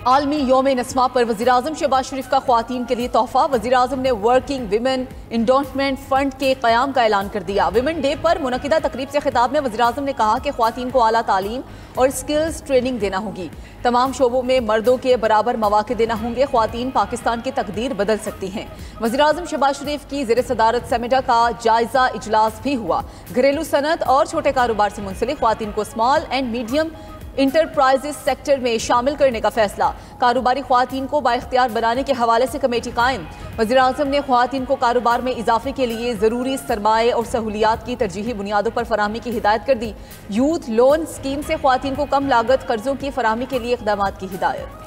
आलमी यौम नस्मा पर वज़ीर-ए-आज़म शहबाज शरीफ का ख्वातीन के लिए तोहफा। वज़ीर-ए-आज़म ने वर्किंग विमेन इंडोर्समेंट फंड के क़याम का ऐलान कर दिया। विमेन डे पर मुनक़िदा तकरीब से खिताब में वज़ीर-ए-आज़म ने कहा कि ख्वातीन को आला तालीम और स्किल्स ट्रेनिंग देना होगी। तमाम शोबों में मर्दों के बराबर मौक़े देना होंगे। ख्वातीन पाकिस्तान की तकदीर बदल सकती हैं। वज़ीर-ए-आज़म शहबाज शरीफ की ज़ेर सदारत सेमेडा का जायजा इजलास भी हुआ। घरेलू सनत और छोटे कारोबार से मुंसलिक ख्वातीन को small and medium enterprises sector में शामिल करने का फैसला। कारोबारी ख्वातीन को बाइख्तियार बनाने के हवाले से कमेटी कायम। वज़ीर-ए-आज़म ने ख्वातीन को कारोबार में इजाफे के लिए ज़रूरी सरमाए और सहूलियात की तरजीही बुनियादों पर फराहमी की हिदायत कर दी। यूथ लोन स्कीम से ख्वातीन को कम लागत कर्जों की फराहमी के लिए इक़दाम की हिदायत।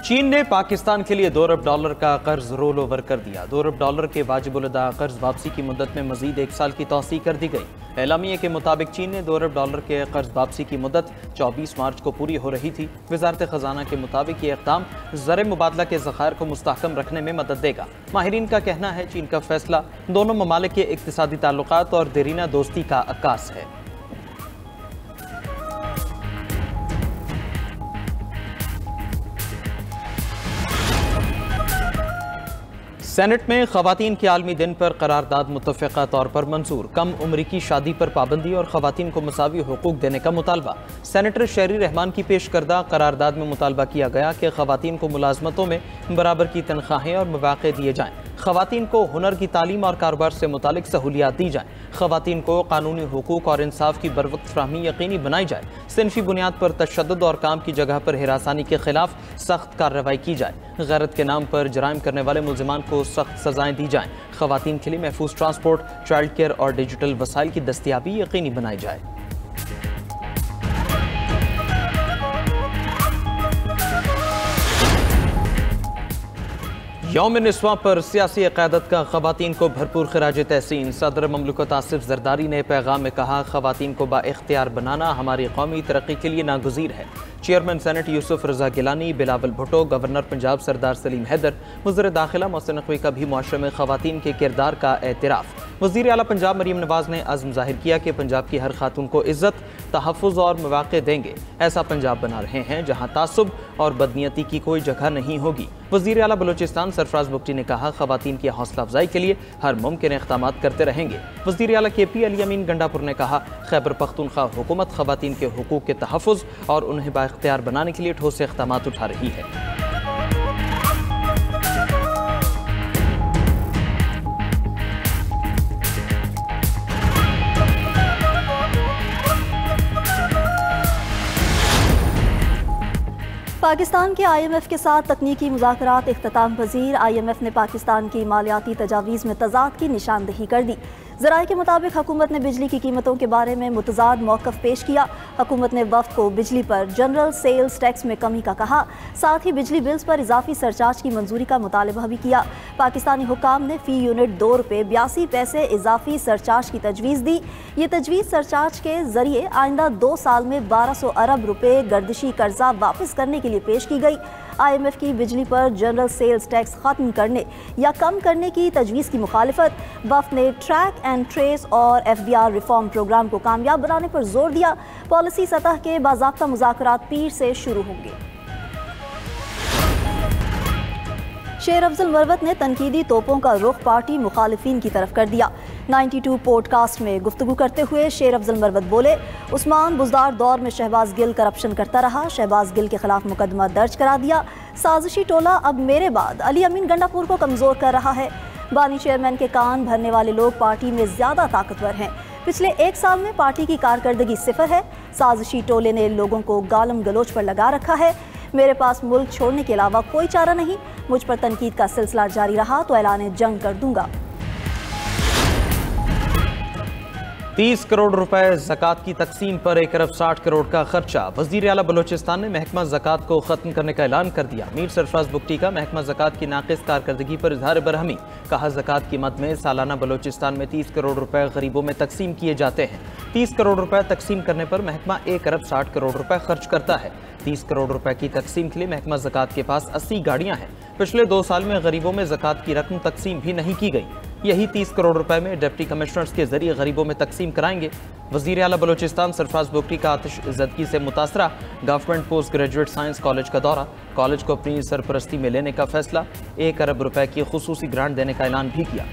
चीन ने पाकिस्तान के लिए $2 अरब का कर्ज रोल ओवर कर दिया। $2 अरब के वाजिबुल अदा कर्ज वापसी की मुद्दत में मजीद 1 साल की तौसी कर दी गई। एलामिया के मुताबिक चीन ने $2 अरब के कर्ज वापसी की मुद्दत 24 मार्च को पूरी हो रही थी। वजारत खजाना के मुताबिक ये इक़दाम ज़र मुबादला के ज़खायर को मुस्तहकम रखने में मदद देगा। माहिरीन का कहना है चीन का फैसला दोनों ममालिक के इक़्तिसादी ताल्लुकात और देरीना दोस्ती का अक्कास है। सेनेट में खवातीन के आलमी दिन पर करारदाद मुत्तफ़िक़ा तौर पर मंजूर। कम उम्र की शादी पर पाबंदी और खवातीन को मसावी हुकूक देने का मुतालबा। सेनेटर शहरी रहमान की पेश करदा करारदाद में मुतालबा किया गया कि खवातीन को मुलाजमतों में बराबर की तनख्वाहें और मौक़े दिए जाएँ। खवातीन को हुनर की तालीम और कारोबार से मुतालिक सहूलियात दी जाएँ। खवातीन को कानूनी हुकूक और इंसाफ की बरवक्त फ्राहमी यकीनी बनाई जाए। सिनफी बुनियाद पर तशद्दुद और काम की जगह पर हिरासानी के खिलाफ सख्त कार्रवाई की जाए। गैरत के नाम पर जराइम करने वाले मुल्ज़िमान को सख्त सजाएं दी जाएँ। खवातीन के लिए महफूज ट्रांसपोर्ट, चाइल्ड केयर और डिजिटल वसाइल की दस्तियाबी यकीनी बनाई जाए। यौम निस्वा पर सियासी क़यादत का खवातीन को भरपूर खिराज तहसीन। सदर ममलकत आसिफ जरदारी ने पैगाम में कहा, खवातीन को बाइख्तियार बनाना हमारी कौमी तरक्की के लिए नागुज़ीर है। चेयरमैन सेनेट यूसुफ रजा गिलानी, बिलावल भुट्टो, गवर्नर पंजाब सरदार सलीम हैदर, वज़ीर दाखिला मोहसिन नकवी का भी मुआशरे में खवातीन के किरदार का एतराफ़। वज़ीर आला पंजाब मरीम नवाज ने अज़्म ज़ाहिर किया कि पंजाब की हर खातून को इज़्ज़त, तहफ़्फ़ुज़ और मौक़े देंगे। ऐसा पंजाब बना रहे हैं जहाँ तासुब और बदनीयती की कोई जगह नहीं होगी। वज़ीर आला बलूचिस्तान सरफराज बुगटी ने कहा, खवातीन की हौसला अफजाई के लिए हर मुमकिन इक़दाम करते रहेंगे। वज़ीर आला KP अली अमीन गंडापुर ने कहा, खैबर पख्तूनख्वा हुकूमत खवातीन के हुकूक के तहफ़्फ़ुज़ और उन्हें बाइख्तियार बनाने के लिए ठोस इक़दाम उठा रही है। पाकिस्तान के IMF के साथ तकनीकी मुज़ाकरात इख्तिताम पज़ीर। IMF ने पाकिस्तान की मालियाती तजावीज़ में तज़ाद की निशानदही कर दी। ज़राए के मुताबिक हुकूमत ने बिजली की कीमतों के बारे में मुतज़ाद मौक़िफ़ पेश किया। हुकूमत ने वफ़द को बिजली पर जनरल सेल्स टैक्स में कमी का कहा। साथ ही बिजली बिल्स पर इजाफी सरचार्ज की मंजूरी का मुतालबा भी किया। पाकिस्तानी हुक्काम ने फ़ी यूनिट ₹2.82 इजाफी सरचार्ज की तजवीज़ दी। ये तजवीज़ सरचार्ज के ज़रिए आइंदा 2 साल में 1200 अरब रुपये गर्दिशी कर्जा वापस करने के लिए पेश की गई। IMF की बिजली पर जनरल सेल्स टैक्स ख़त्म करने या कम करने की तजवीज़ की मुखालिफत। वफ़द ने ट्रैक एंड ट्रेस और FBR रिफॉर्म प्रोग्राम को कामयाब बनाने पर जोर दिया। पॉलिसी सतह के बाज़ाब्ता मुज़ाकरात पीर से शुरू होंगे। शेर अफजल मरवत ने तनकीदी तोपों का रुख पार्टी मुखालिफिन की तरफ कर दिया। 92 पॉडकास्ट में गुफ्तगू करते हुए शेर अफजल मरवत बोले, उस्मान बुज़दार दौर में शहबाज गिल करप्शन करता रहा, शहबाज गिल के खिलाफ मुकदमा दर्ज करा दिया। साजिशी टोला अब मेरे बाद अली अमीन गंडापुर को कमज़ोर कर रहा है। बानी चेयरमैन के कान भरने वाले लोग पार्टी में ज़्यादा ताकतवर हैं। पिछले 1 साल में पार्टी की कारकर्दगी सिफर है। साजिशी टोले ने लोगों को गालम गलोच पर लगा रखा है। मेरे पास मुल्क छोड़ने के अलावा कोई चारा नहीं। मुझ पर तनकीद का सिलसिला जारी रहा तो ऐलान जंग कर दूंगा। 30 करोड़ रुपए ज़कात की तकसीम पर 1 अरब 60 करोड़ का खर्चा। वज़ीर आला बलूचिस्तान ने महकमा ज़कात को ख़त्म करने का ऐलान कर दिया। मीर सरफराज बुगटी का महकमा ज़कात की नाक़िस कारकर्दगी पर इज़हार बरहमी। कहा, ज़कात की मद में सालाना बलूचिस्तान में 30 करोड़ रुपए गरीबों में तकसीम किए जाते हैं। 30 करोड़ रुपए तकसीम करने पर महकमा 1 अरब 60 करोड़ रुपए खर्च करता है। 30 करोड़ रुपए की तकसीम के लिए महकमा ज़कात के पास 80 गाड़ियाँ हैं। पिछले 2 साल में गरीबों में ज़कात की रकम तकसीम भी नहीं की गई। यही 30 करोड़ रुपए में डिप्टी कमिश्नर्स के जरिए गरीबों में तकसीम कराएंगे। वज़ीर आला बलोचिस्तान सरफराज बुगटी का आतिश ज़दगी से मुतासरा government post graduate science college का दौरा, कॉलेज को अपनी सरपरस्ती में लेने का फैसला, 1 अरब रुपए की खुसूसी ग्रांट देने का ऐलान भी किया।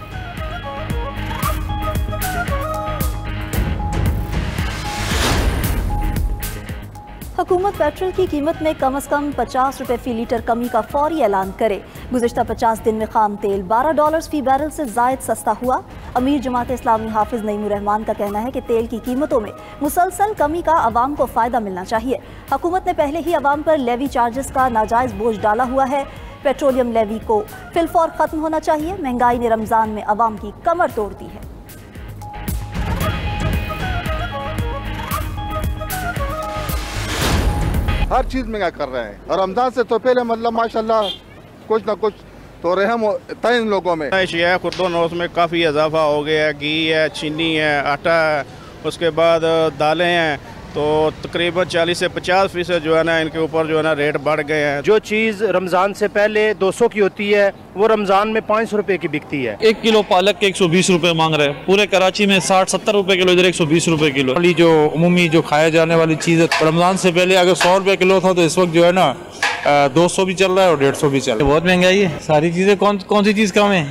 हुकूमत पेट्रोल की कीमत में कम से कम 50 रुपए फी लीटर कमी का फौरी ऐलान करे। गुज़िश्ता 50 दिन में खाम तेल $12 फी बैरल से जायद सस्ता हुआ। अमीर जमात इस्लामी हाफिज नईमुर रहमान का कहना है कि तेल की कीमतों में मुसलसल कमी का अवाम को फ़ायदा मिलना चाहिए। हुकूमत ने पहले ही अवाम पर लेवी चार्जेस का नाजायज़ बोझ डाला हुआ है। पेट्रोलियम लेवी को फिलफौर ख़त्म होना चाहिए। महंगाई ने रमज़ान में अवाम की कमर तोड़ दी है। हर चीज़ महंगा कर रहे हैं और रमज़ान से तो पहले मतलब माशाल्लाह कुछ ना कुछ तो रहम होता है इन लोगों में। खुर्दोनोस में काफ़ी इजाफा हो गया है, घी है, चीनी है, आटा है, उसके बाद दालें हैं, तो तकरीबन 40 से 50% जो है ना इनके ऊपर जो है ना रेट बढ़ गए हैं। जो चीज़ रमज़ान से पहले 200 की होती है वो रमज़ान में 500 रुपए की बिकती है। 1 किलो पालक के 120 रुपए मांग रहे हैं। पूरे कराची में 60-70 रुपए किलो, इधर 120 रुपए किलो। जो उमूमी जो खाया जाने वाली चीज़ है, रमज़ान से पहले अगर 100 रुपए किलो था तो इस वक्त जो है ना 200 भी चल रहा है और 150 भी चल रहा है। बहुत महंगाई है, सारी चीज़ें कौन सी चीज़ कम है?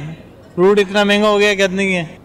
फ्रूट इतना महंगा हो गया कितने की है।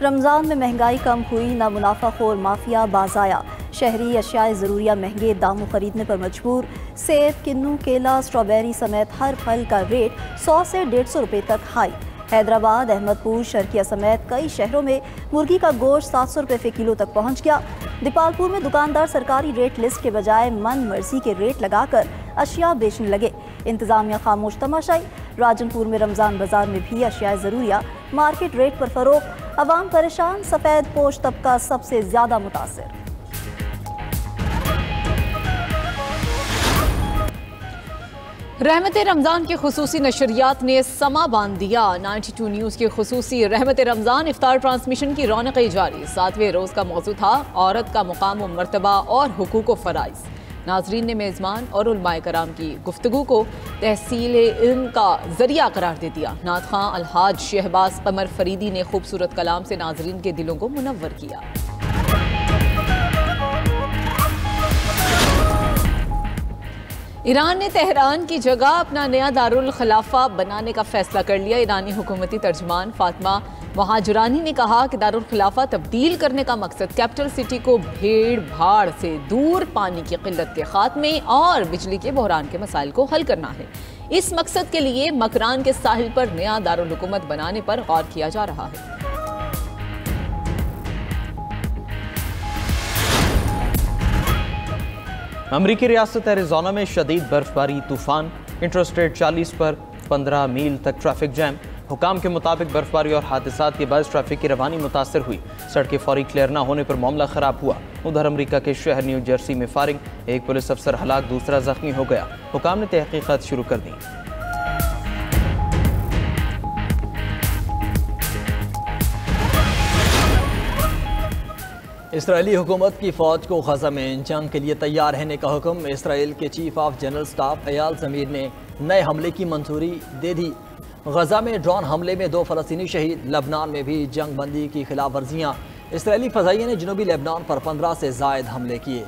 रमज़ान में महंगाई कम हुई, ना मुनाफाखोर माफिया बाज आया। शहरी अशियाए ज़रूरिया महंगे दामों खरीदने पर मजबूर। सेब, किन्नू, केला, स्ट्रॉबेरी समेत हर फल का रेट 100 से 150 रुपये तक हाई। हैदराबाद, अहमदपुर, शर्किया समेत कई शहरों में मुर्गी का गोश्त 700 रुपये फ़ी किलो तक पहुँच गया। दीपालपुर में दुकानदार सरकारी रेट लिस्ट के बजाय मन मर्जी के रेट लगाकर अशिया बेचने लगे। इंतज़ामिया खामोश तमाशाई। राजनपुर में रमज़ान बाजार में भी अशिया ज़रूरिया मार्केट रेट पर फ़रोख्त। अवाम परेशान, सफ़ेद पोश तबका सबसे ज़्यादा मुतासिर। रहमत रमज़ान के खुसूसी नशरियात ने समा बांध दिया। 92 न्यूज़ के खुसूसी रहमत रमज़ान इफ्तार ट्रांसमिशन की रौनक़ें जारी। 7वें रोज़ का मौजू था औरत का मुकाम व मर्तबा और हुकूक व फ़राइज़। नाज़रीन ने मेज़बान और उलमाए कराम की गुफ्तगू को तहसील इल्म का ज़रिया करार दे दिया। नात ख़ां अलहाज शहबाज कमर फरीदी ने खूबसूरत कलाम से नाज़रीन के दिलों को मुनव्वर किया। ईरान ने तेहरान की जगह अपना नया दारुल खिलाफा बनाने का फैसला कर लिया। ईरानी हुकूमती तर्जमान फातिमा महाजुरानी ने कहा कि दारुल खिलाफा तब्दील करने का मकसद कैपिटल सिटी को भीड़ भाड़ से दूर, पानी की किल्लत के खात्मे और बिजली के बहरान के मसाइल को हल करना है। इस मकसद के लिए मकरान के साहिल पर नया दारुल हुकूमत बनाने पर गौर किया जा रहा है। अमरीकी रियासत एरिज़ोना में शदीद बर्फबारी, तूफान, इंटरस्टेट 40 पर 15 मील तक ट्रैफिक जैम। हुकाम के मुताबिक बर्फबारी और हादसात के बाद ट्रैफिक की रवानी मुतासर हुई। सड़कें फौरी क्लियर न होने पर मामला खराब हुआ। उधर अमरीका के शहर न्यू जर्सी में फायरिंग, एक पुलिस अफसर हलाक, दूसरा जख्मी हो गया। हुकाम ने तहकीकात शुरू कर दी। इसराइली हुकूमत की फ़ौज को ग़ज़ा में जंग के लिए तैयार रहने का हुक्म। इसराइल के chief of general staff Ayal ज़मीर ने नए हमले की मंजूरी दे दी। ग़ज़ा में ड्रोन हमले में 2 फ़लस्तीनी शहीद। लबनान में भी जंग बंदी की खिलाफ वर्जियाँ। इसराइली फ़ज़ाइया ने जनूबी लेबनान पर 15 से ज़ायद हमले किए।